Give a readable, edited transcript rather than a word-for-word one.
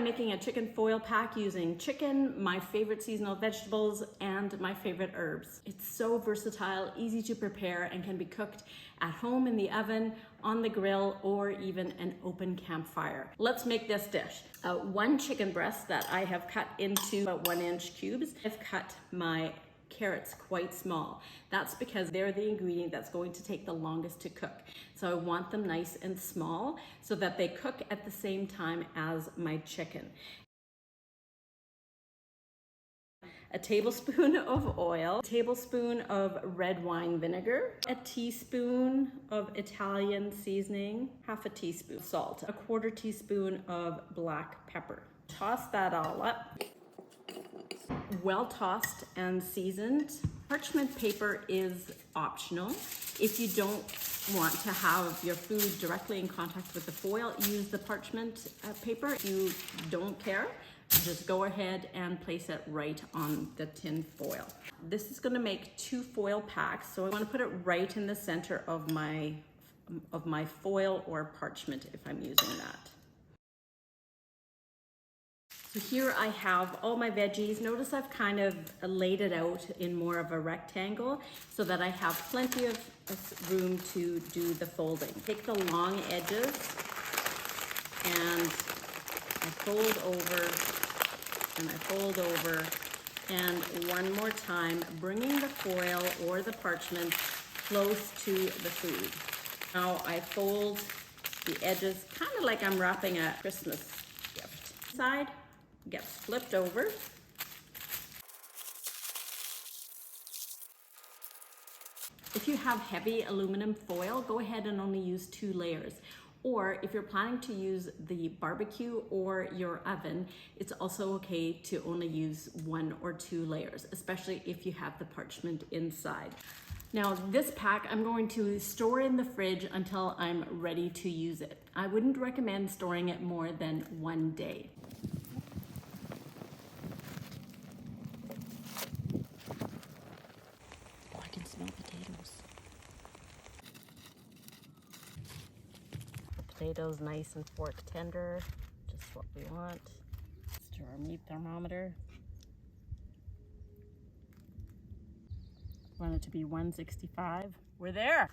I'm making a chicken foil pack using chicken, my favorite seasonal vegetables, and my favorite herbs. It's so versatile, easy to prepare, and can be cooked at home in the oven, on the grill, or even an open campfire. Let's make this dish. One chicken breast that I have cut into about 1-inch cubes. I've cut my carrots quite small. That's because they're the ingredient that's going to take the longest to cook. So I want them nice and small so that they cook at the same time as my chicken. A tablespoon of oil, a tablespoon of red wine vinegar, a teaspoon of Italian seasoning, half a teaspoon salt, a 1/4 teaspoon of black pepper. Toss that all up. Well tossed and seasoned. Parchment paper is optional. If you don't want to have your food directly in contact with the foil, use the parchment paper. If you don't care, just go ahead and place it right on the tin foil. This is going to make 2 foil packs, so I want to put it right in the center of my foil or parchment if I'm using that. So here I have all my veggies. Notice I've kind of laid it out in more of a rectangle so that I have plenty of room to do the folding. Take the long edges and I fold over and I fold over, and one more time, bringing the foil or the parchment close to the food. Now I fold the edges kind of like I'm wrapping a Christmas gift. Side gets flipped over. If you have heavy aluminum foil, go ahead and only use 2 layers. Or if you're planning to use the barbecue or your oven, it's also okay to only use 1 or 2 layers, especially if you have the parchment inside. Now this pack I'm going to store in the fridge until I'm ready to use it. I wouldn't recommend storing it more than 1 day. Oh, I can smell potatoes. Potatoes nice and fork tender, just what we want. Let's do our meat thermometer. Want it to be 165. We're there.